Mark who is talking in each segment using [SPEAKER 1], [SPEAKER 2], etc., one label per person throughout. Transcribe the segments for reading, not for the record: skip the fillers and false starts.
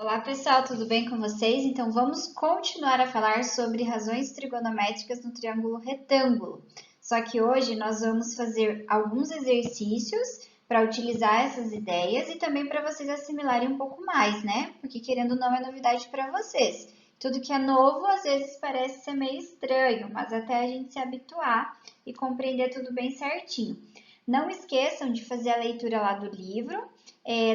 [SPEAKER 1] Olá pessoal, tudo bem com vocês? Então vamos continuar a falar sobre razões trigonométricas no triângulo retângulo. Só que hoje nós vamos fazer alguns exercícios para utilizar essas ideias e também para vocês assimilarem um pouco mais, né? Porque querendo ou não é novidade para vocês. Tudo que é novo às vezes parece ser meio estranho, mas até a gente se habituar e compreender tudo bem certinho. Não esqueçam de fazer a leitura lá do livro,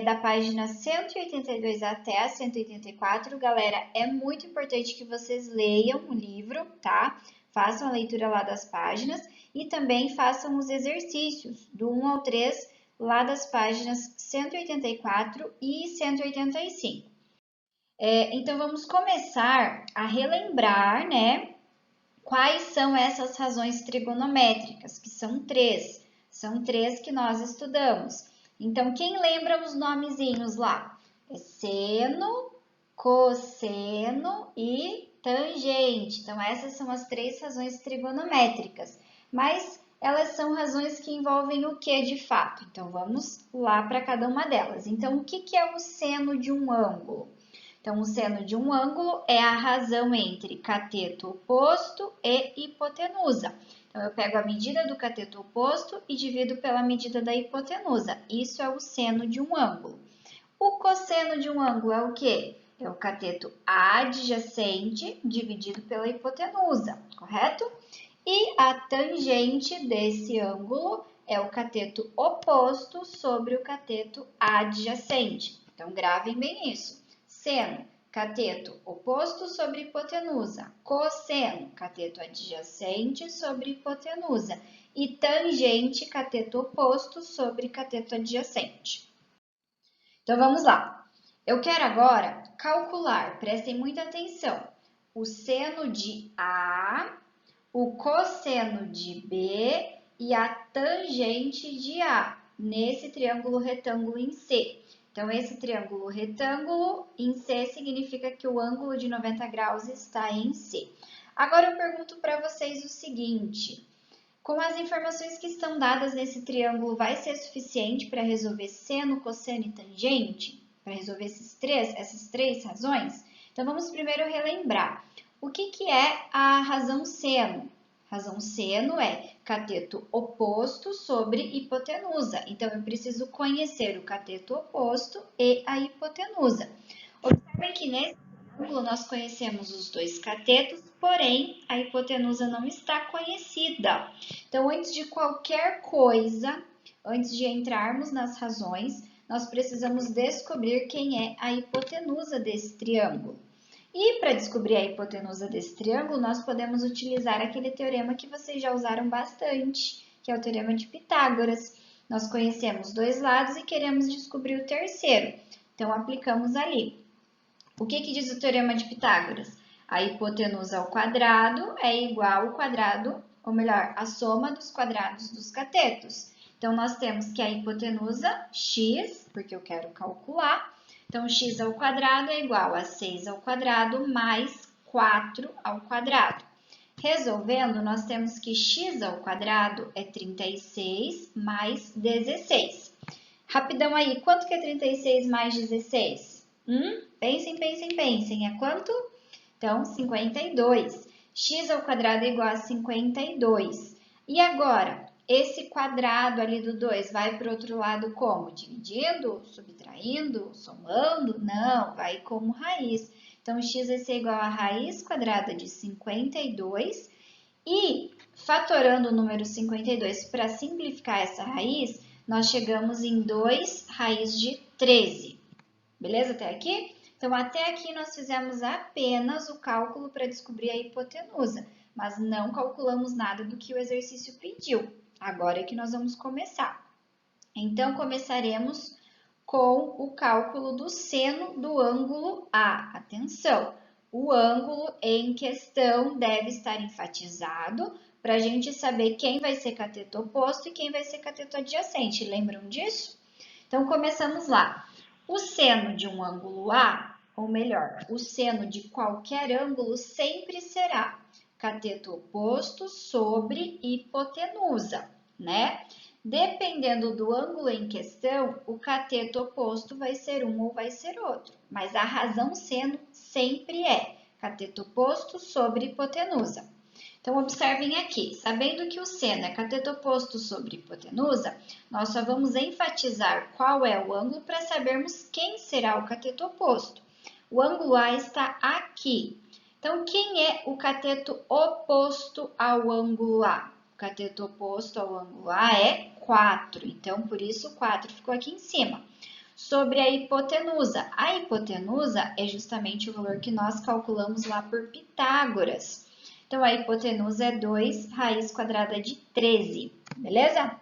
[SPEAKER 1] da página 182 até a 184. Galera, é muito importante que vocês leiam o livro, tá? Façam a leitura lá das páginas e também façam os exercícios do 1 ao 3 lá das páginas 184 e 185. Então, vamos começar a relembrar, né? Quais são essas razões trigonométricas? Que são três. São três que nós estudamos. Então, quem lembra os nomezinhos lá? É seno, cosseno e tangente. Então, essas são as três razões trigonométricas. Mas elas são razões que envolvem o que de fato? Então, vamos lá para cada uma delas. Então, o que é o seno de um ângulo? Então, o seno de um ângulo é a razão entre cateto oposto e hipotenusa. Então, eu pego a medida do cateto oposto e divido pela medida da hipotenusa. Isso é o seno de um ângulo. O cosseno de um ângulo é o quê? É o cateto adjacente dividido pela hipotenusa, correto? E a tangente desse ângulo é o cateto oposto sobre o cateto adjacente. Então, gravem bem isso. Seno, cateto oposto sobre hipotenusa. Cosseno, cateto adjacente sobre hipotenusa. E tangente, cateto oposto sobre cateto adjacente. Então, vamos lá. Eu quero agora calcular, prestem muita atenção, o seno de A, o cosseno de B e a tangente de A, nesse triângulo retângulo em C. Então, esse triângulo retângulo em C significa que o ângulo de 90 graus está em C. Agora, eu pergunto para vocês o seguinte: com as informações que estão dadas nesse triângulo, vai ser suficiente para resolver seno, cosseno e tangente? Para resolver essas três razões? Então, vamos primeiro relembrar. O que é a razão seno? Razão seno é cateto oposto sobre hipotenusa. Então, eu preciso conhecer o cateto oposto e a hipotenusa. Observem que nesse triângulo nós conhecemos os dois catetos, porém a hipotenusa não está conhecida. Então, antes de qualquer coisa, antes de entrarmos nas razões, nós precisamos descobrir quem é a hipotenusa desse triângulo. E para descobrir a hipotenusa desse triângulo, nós podemos utilizar aquele teorema que vocês já usaram bastante, que é o teorema de Pitágoras. Nós conhecemos dois lados e queremos descobrir o terceiro. Então, aplicamos ali. O que diz o teorema de Pitágoras? A hipotenusa ao quadrado é igual ao quadrado, ou melhor, a soma dos quadrados dos catetos. Então, nós temos que a hipotenusa x, porque eu quero calcular, então, x ao quadrado é igual a 6 ao quadrado mais 4 ao quadrado. Resolvendo, nós temos que x ao quadrado é 36 mais 16. Rapidão aí, quanto que é 36 mais 16? Pensem. É quanto? Então, 52. X ao quadrado é igual a 52. E agora, esse quadrado ali do 2 vai para o outro lado como? Dividindo, subtraindo, somando? Não, vai como raiz. Então, x vai ser igual a raiz quadrada de 52. E, fatorando o número 52 para simplificar essa raiz, nós chegamos em 2 raiz de 13. Beleza até aqui? Então, até aqui nós fizemos apenas o cálculo para descobrir a hipotenusa, mas não calculamos nada do que o exercício pediu. Agora é que nós vamos começar. Então, começaremos com o cálculo do seno do ângulo A. Atenção, o ângulo em questão deve estar enfatizado para a gente saber quem vai ser cateto oposto e quem vai ser cateto adjacente. Lembram disso? Então, começamos lá. O seno de um ângulo A, ou melhor, o seno de qualquer ângulo sempre será cateto oposto sobre hipotenusa, né? Dependendo do ângulo em questão, o cateto oposto vai ser um ou vai ser outro, mas a razão seno sempre é cateto oposto sobre hipotenusa. Então, observem aqui, sabendo que o seno é cateto oposto sobre hipotenusa, nós só vamos enfatizar qual é o ângulo para sabermos quem será o cateto oposto. O ângulo A está aqui. Então, quem é o cateto oposto ao ângulo A? O cateto oposto ao ângulo A é 4, então por isso 4 ficou aqui em cima. Sobre a hipotenusa. A hipotenusa é justamente o valor que nós calculamos lá por Pitágoras. Então, a hipotenusa é 2 raiz quadrada de 13, beleza?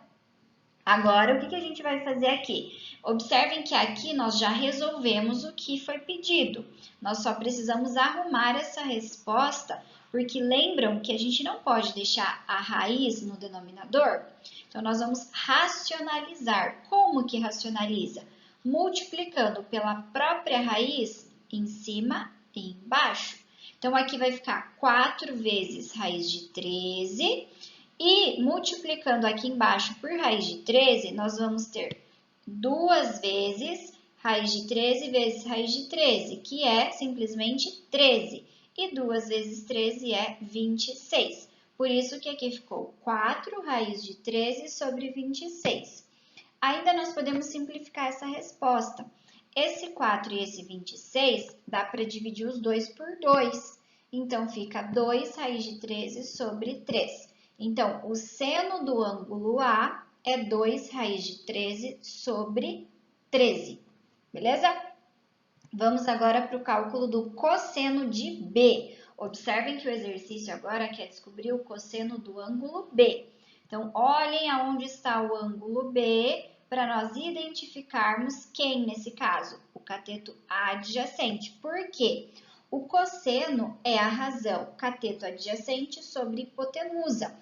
[SPEAKER 1] Agora, o que a gente vai fazer aqui? Observem que aqui nós já resolvemos o que foi pedido. Nós só precisamos arrumar essa resposta, porque lembram que a gente não pode deixar a raiz no denominador? Então, nós vamos racionalizar. Como que racionaliza? Multiplicando pela própria raiz em cima e embaixo. Então, aqui vai ficar 4 vezes raiz de 13 e multiplicando aqui embaixo por raiz de 13, nós vamos ter 2 vezes raiz de 13 vezes raiz de 13, que é simplesmente 13. E 2 vezes 13 é 26. Por isso que aqui ficou 4 raiz de 13 sobre 26. Ainda nós podemos simplificar essa resposta. Esse 4 e esse 26 dá para dividir os dois por 2. Então, fica 2 raiz de 13 sobre 3. Então, o seno do ângulo A é 2 raiz de 13 sobre 13, beleza? Vamos agora para o cálculo do cosseno de B. Observem que o exercício agora quer descobrir o cosseno do ângulo B. Então, olhem aonde está o ângulo B para nós identificarmos quem, nesse caso, o cateto adjacente. Por quê? O cosseno é a razão cateto adjacente sobre hipotenusa.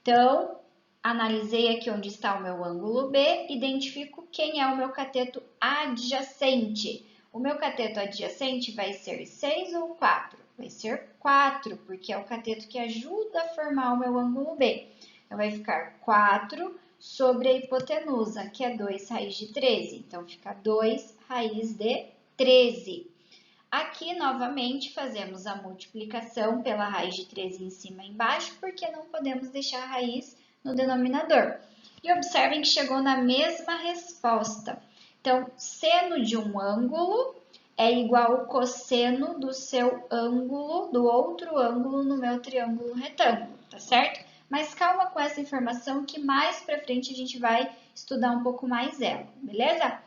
[SPEAKER 1] Então, analisei aqui onde está o meu ângulo B, identifico quem é o meu cateto adjacente. O meu cateto adjacente vai ser 6 ou 4? Vai ser 4, porque é o cateto que ajuda a formar o meu ângulo B. Então, vai ficar 4 sobre a hipotenusa, que é 2 raiz de 13. Então, fica 2 raiz de 13. Aqui, novamente, fazemos a multiplicação pela raiz de 13 em cima e embaixo, porque não podemos deixar a raiz no denominador. E observem que chegou na mesma resposta. Então, seno de um ângulo é igual ao cosseno do seu ângulo, do outro ângulo no meu triângulo retângulo, tá certo? Mas calma com essa informação que mais pra frente a gente vai estudar um pouco mais ela, beleza?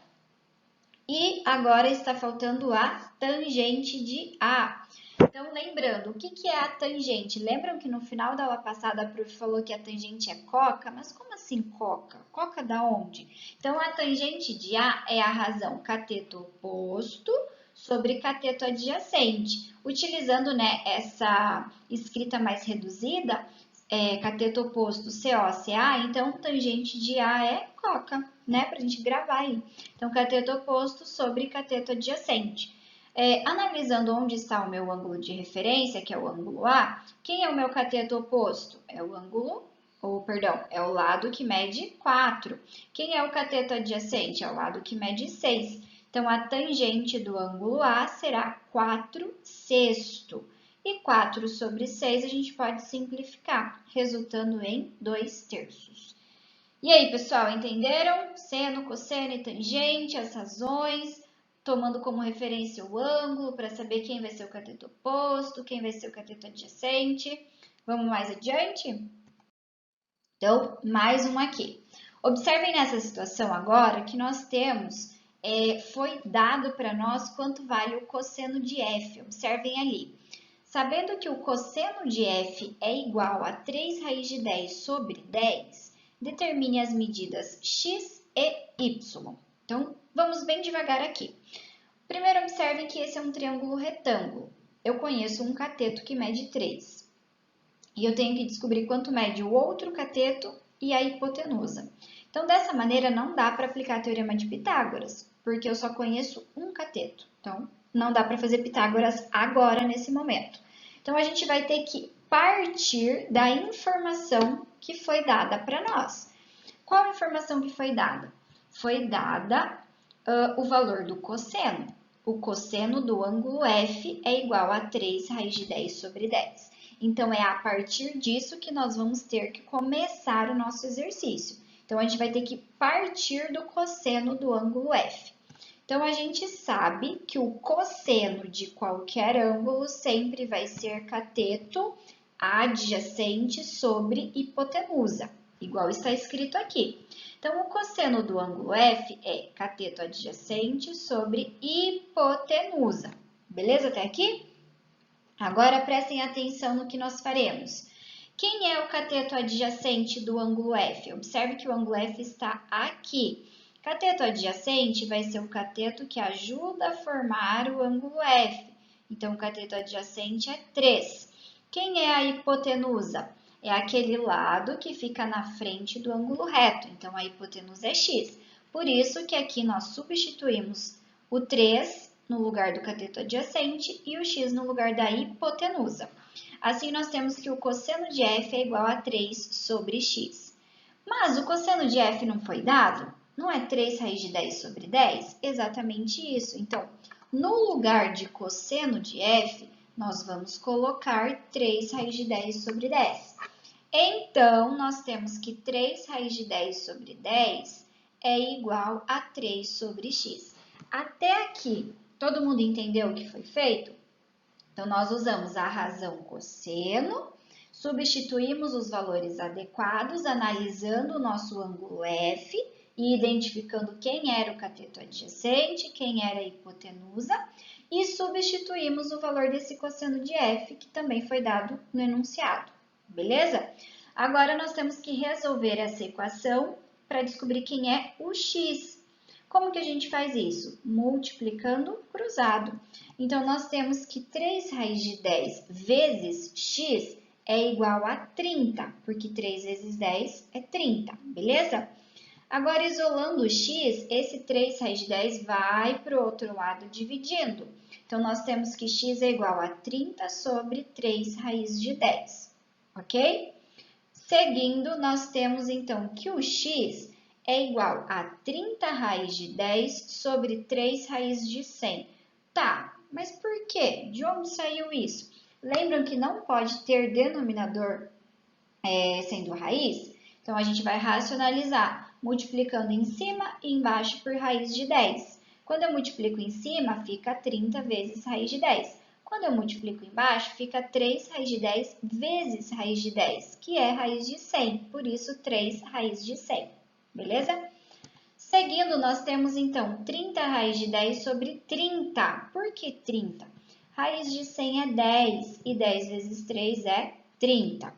[SPEAKER 1] E agora está faltando a tangente de A. Então, lembrando, o que é a tangente? Lembram que no final da aula passada a prof falou que a tangente é coca? Mas como assim coca? Coca da onde? Então, a tangente de A é a razão cateto oposto sobre cateto adjacente. Utilizando, né, essa escrita mais reduzida, cateto oposto CA, então tangente de A é coca, né? Para a gente gravar aí. Então, cateto oposto sobre cateto adjacente. Analisando onde está o meu ângulo de referência, que é o ângulo A, quem é o meu cateto oposto? É o ângulo, é o lado que mede 4. Quem é o cateto adjacente? É o lado que mede 6. Então, a tangente do ângulo A será 4/6. E 4 sobre 6 a gente pode simplificar, resultando em 2/3. E aí, pessoal, entenderam? Seno, cosseno e tangente, as razões, tomando como referência o ângulo para saber quem vai ser o cateto oposto, quem vai ser o cateto adjacente. Vamos mais adiante? Então, mais um aqui. Observem nessa situação agora que nós temos, foi dado para nós quanto vale o cosseno de f. Observem ali. Sabendo que o cosseno de f é igual a 3 raiz de 10 sobre 10, determine as medidas x e y. Então, vamos bem devagar aqui. Primeiro, observem que esse é um triângulo retângulo. Eu conheço um cateto que mede 3. E eu tenho que descobrir quanto mede o outro cateto e a hipotenusa. Então, dessa maneira, não dá para aplicar o teorema de Pitágoras, porque eu só conheço um cateto. Então, não dá para fazer Pitágoras agora, nesse momento. Então, a gente vai ter que partir da informação que foi dada para nós. Qual a informação que foi dada? Foi dada o valor do cosseno. O cosseno do ângulo F é igual a 3 raiz de 10 sobre 10. Então, é a partir disso que nós vamos ter que começar o nosso exercício. Então, a gente vai ter que partir do cosseno do ângulo F. Então, a gente sabe que o cosseno de qualquer ângulo sempre vai ser cateto adjacente sobre hipotenusa, igual está escrito aqui. Então, o cosseno do ângulo F é cateto adjacente sobre hipotenusa. Beleza até aqui? Agora, prestem atenção no que nós faremos. Quem é o cateto adjacente do ângulo F? Observe que o ângulo F está aqui. Cateto adjacente vai ser o cateto que ajuda a formar o ângulo F. Então, o cateto adjacente é 3. Quem é a hipotenusa? É aquele lado que fica na frente do ângulo reto. Então, a hipotenusa é x. Por isso que aqui nós substituímos o 3 no lugar do cateto adjacente e o x no lugar da hipotenusa. Assim, nós temos que o cosseno de f é igual a 3 sobre x. Mas o cosseno de f não foi dado? Não é 3 raiz de 10 sobre 10? Exatamente isso. Então, no lugar de cosseno de f, nós vamos colocar 3 raiz de 10 sobre 10. Então, nós temos que 3 raiz de 10 sobre 10 é igual a 3 sobre x. Até aqui, todo mundo entendeu o que foi feito? Então, nós usamos a razão cosseno, substituímos os valores adequados, analisando o nosso ângulo F e identificando quem era o cateto adjacente, quem era a hipotenusa, e substituímos o valor desse cosseno de F, que também foi dado no enunciado. Beleza? Agora, nós temos que resolver essa equação para descobrir quem é o x. Como que a gente faz isso? Multiplicando cruzado. Então, nós temos que 3 raiz de 10 vezes x é igual a 30, porque 3 vezes 10 é 30, beleza? Agora, isolando o x, esse 3 raiz de 10 vai para o outro lado dividindo. Então, nós temos que x é igual a 30 sobre 3 raiz de 10, ok? Seguindo, nós temos então que o x é igual a 30 raiz de 10 sobre 3 raiz de 100. Tá, mas por quê? De onde saiu isso? Lembram que não pode ter denominador sendo raiz? Então, a gente vai racionalizar, multiplicando em cima e embaixo por raiz de 10. Quando eu multiplico em cima, fica 30 vezes raiz de 10. Quando eu multiplico embaixo, fica 3 raiz de 10 vezes raiz de 10, que é raiz de 100, por isso 3 raiz de 100, beleza? Seguindo, nós temos então 30 raiz de 10 sobre 30. Por que 30? Raiz de 100 é 10 e 10 vezes 3 é 30.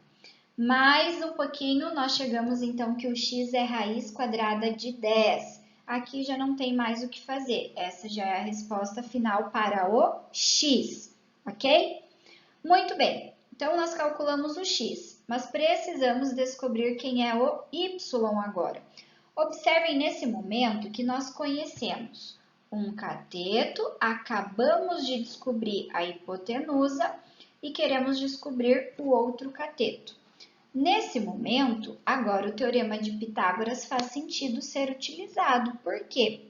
[SPEAKER 1] Mais um pouquinho, nós chegamos então que o x é raiz quadrada de 10. Aqui já não tem mais o que fazer. Essa já é a resposta final para o x, ok? Muito bem. Então, nós calculamos o x, mas precisamos descobrir quem é o y agora. Observem nesse momento que nós conhecemos um cateto, acabamos de descobrir a hipotenusa e queremos descobrir o outro cateto. Nesse momento, agora o teorema de Pitágoras faz sentido ser utilizado. Por quê?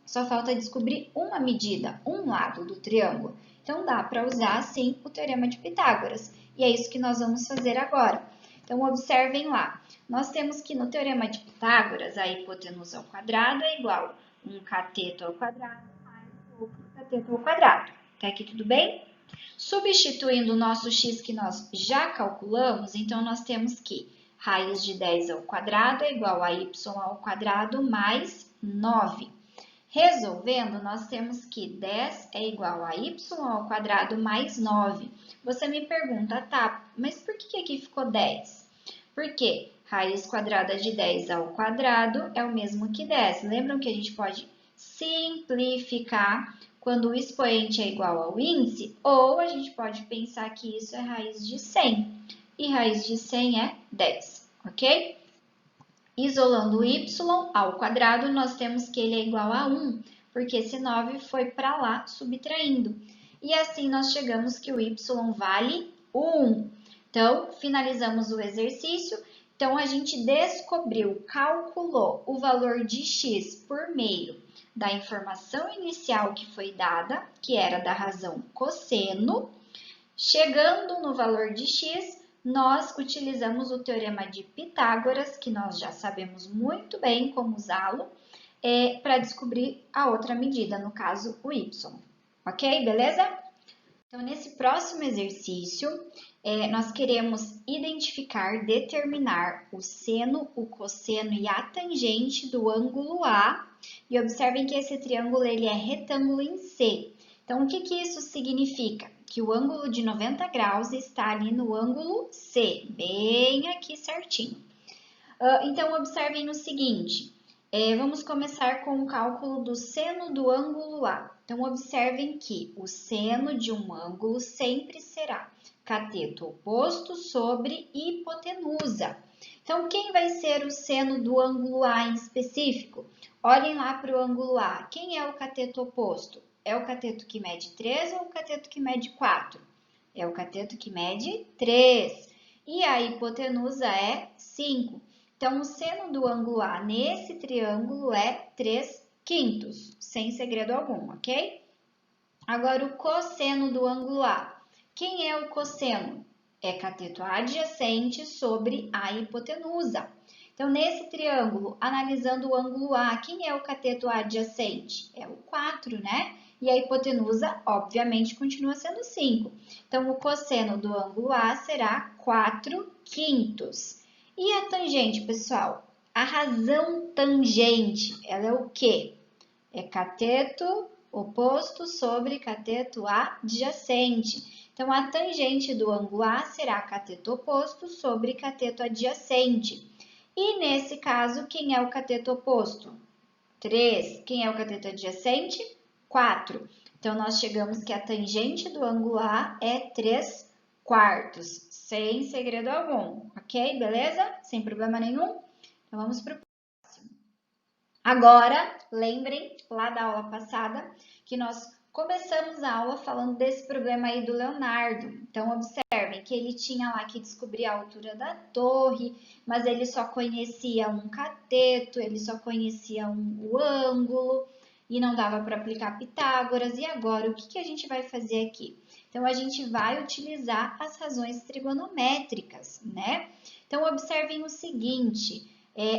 [SPEAKER 1] Só falta descobrir uma medida, um lado do triângulo. Então, dá para usar, sim, o teorema de Pitágoras. E é isso que nós vamos fazer agora. Então, observem lá. Nós temos que no teorema de Pitágoras, a hipotenusa ao quadrado é igual a um cateto ao quadrado mais outro cateto ao quadrado. Até aqui tudo bem? Substituindo o nosso x que nós já calculamos, então nós temos que raiz de 10 ao quadrado é igual a y ao quadrado mais 9. Resolvendo, nós temos que 10 é igual a y ao quadrado mais 9. Você me pergunta, tá, mas por que aqui ficou 10? Porque raiz quadrada de 10 ao quadrado é o mesmo que 10. Lembram que a gente pode simplificar quando o expoente é igual ao índice? Ou a gente pode pensar que isso é raiz de 100. E raiz de 100 é 10, ok? Isolando o y ao quadrado, nós temos que ele é igual a 1, porque esse 9 foi para lá subtraindo. E assim nós chegamos que o y vale 1. Então, finalizamos o exercício Então, a gente descobriu, calculou o valor de x por meio da informação inicial que foi dada, que era da razão cosseno. Chegando no valor de x, nós utilizamos o teorema de Pitágoras, que nós já sabemos muito bem como usá-lo, para descobrir a outra medida, no caso o y. Ok? Beleza? Então, nesse próximo exercício, nós queremos identificar, determinar o seno, o cosseno e a tangente do ângulo A. E observem que esse triângulo ele é retângulo em C. Então, o que isso significa? Que o ângulo de 90 graus está ali no ângulo C, bem aqui certinho. Então, observem o seguinte, vamos começar com o cálculo do seno do ângulo A. Então, observem que o seno de um ângulo sempre será cateto oposto sobre hipotenusa. Então, quem vai ser o seno do ângulo A em específico? Olhem lá para o ângulo A. Quem é o cateto oposto? É o cateto que mede 3 ou o cateto que mede 4? É o cateto que mede 3. E a hipotenusa é 5. Então, o seno do ângulo A nesse triângulo é 3/5, sem segredo algum, ok? Agora, o cosseno do ângulo A. Quem é o cosseno? É cateto adjacente sobre a hipotenusa. Então, nesse triângulo, analisando o ângulo A, quem é o cateto adjacente? É o 4, né? E a hipotenusa, obviamente, continua sendo 5. Então, o cosseno do ângulo A será 4/5. E a tangente, pessoal? A razão tangente, ela é o quê? É cateto oposto sobre cateto adjacente. Então, a tangente do ângulo A será cateto oposto sobre cateto adjacente. E nesse caso, quem é o cateto oposto? 3. Quem é o cateto adjacente? 4. Então, nós chegamos que a tangente do ângulo A é 3/4, sem segredo algum, ok? Beleza? Sem problema nenhum? Então, vamos para o próximo. Agora, lembrem lá da aula passada que nós começamos a aula falando desse problema aí do Leonardo. Então, observem que ele tinha lá que descobrir a altura da torre, mas ele só conhecia um cateto, ele só conhecia o ângulo e não dava para aplicar Pitágoras. E agora, o que a gente vai fazer aqui? Então, a gente vai utilizar as razões trigonométricas, né? Então, observem o seguinte,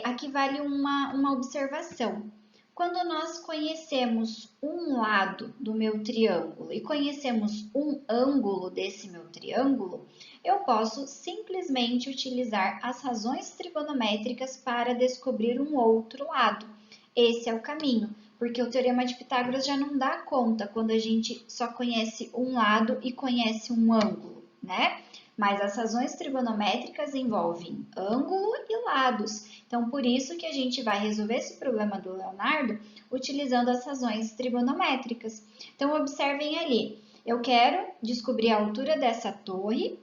[SPEAKER 1] aqui vale uma observação. Quando nós conhecemos um lado do meu triângulo e conhecemos um ângulo desse meu triângulo, eu posso simplesmente utilizar as razões trigonométricas para descobrir um outro lado. Esse é o caminho, porque o teorema de Pitágoras já não dá conta quando a gente só conhece um lado e conhece um ângulo, né? Mas as razões trigonométricas envolvem ângulo e lados. Então, por isso que a gente vai resolver esse problema do Leonardo utilizando as razões trigonométricas. Então, observem ali. Eu quero descobrir a altura dessa torre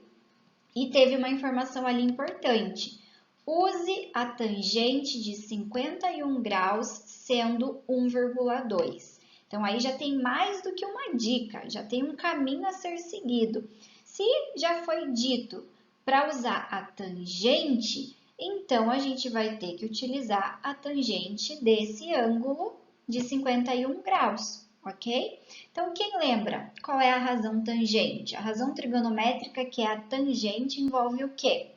[SPEAKER 1] e teve uma informação ali importante. Use a tangente de 51 graus sendo 1,2. Então, aí já tem mais do que uma dica, já tem um caminho a ser seguido. Se já foi dito para usar a tangente, então a gente vai ter que utilizar a tangente desse ângulo de 51 graus, ok? Então, quem lembra qual é a razão tangente? A razão trigonométrica, que é a tangente, envolve o quê?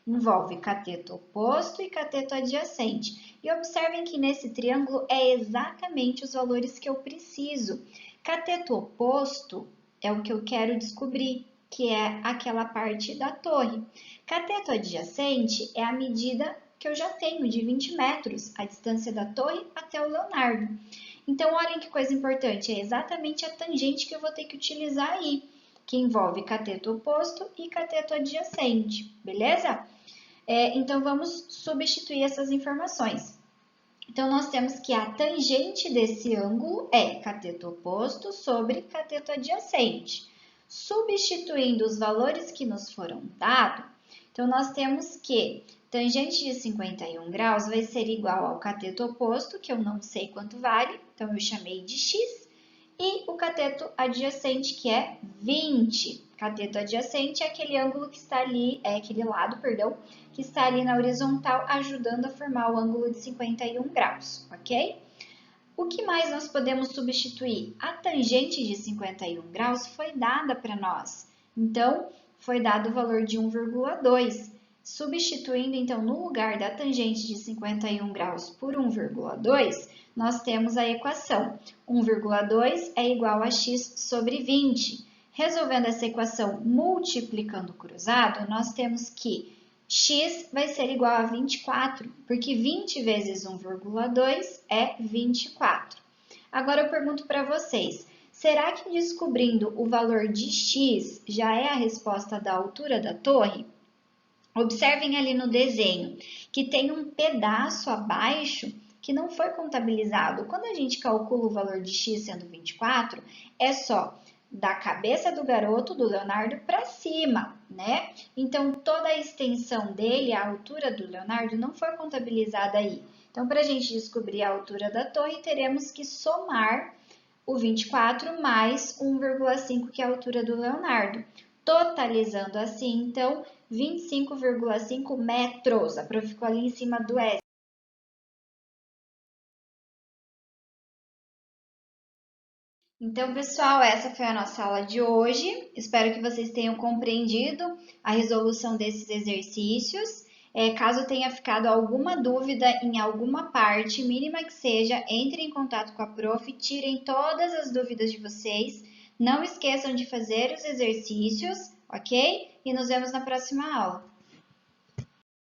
[SPEAKER 1] Envolve cateto oposto e cateto adjacente. E observem que nesse triângulo é exatamente os valores que eu preciso. Cateto oposto é o que eu quero descobrir, que é aquela parte da torre. Cateto adjacente é a medida que eu já tenho, de 20 metros, a distância da torre até o Leonardo. Então, olhem que coisa importante, é exatamente a tangente que eu vou ter que utilizar aí, que envolve cateto oposto e cateto adjacente, beleza? Então, vamos substituir essas informações. Então, nós temos que a tangente desse ângulo é cateto oposto sobre cateto adjacente. Substituindo os valores que nos foram dados, então nós temos que tangente de 51 graus vai ser igual ao cateto oposto, que eu não sei quanto vale, então eu chamei de x, e o cateto adjacente, que é 20. cateto adjacente é aquele ângulo que está ali, aquele lado, perdão, que está ali na horizontal, ajudando a formar o ângulo de 51 graus, ok? O que mais nós podemos substituir? A tangente de 51 graus foi dada para nós, então foi dado o valor de 1,2. Substituindo, então, no lugar da tangente de 51 graus por 1,2, nós temos a equação 1,2 é igual a x sobre 20. Resolvendo essa equação multiplicando o cruzado, nós temos que x vai ser igual a 24, porque 20 vezes 1,2 é 24. Agora eu pergunto para vocês, será que descobrindo o valor de x já é a resposta da altura da torre? Observem ali no desenho que tem um pedaço abaixo que não foi contabilizado. Quando a gente calcula o valor de x sendo 24, é só da cabeça do garoto, do Leonardo, para cima, né? Então, toda a extensão dele, a altura do Leonardo, não foi contabilizada aí. Então, para a gente descobrir a altura da torre, teremos que somar o 24 mais 1,5, que é a altura do Leonardo. Totalizando assim, então, 25,5 metros. A prof ficou ali em cima do S. Então, pessoal, essa foi a nossa aula de hoje. Espero que vocês tenham compreendido a resolução desses exercícios. Caso tenha ficado alguma dúvida em alguma parte, mínima que seja, entre em contato com a prof, tirem todas as dúvidas de vocês. Não esqueçam de fazer os exercícios, ok? E nos vemos na próxima aula.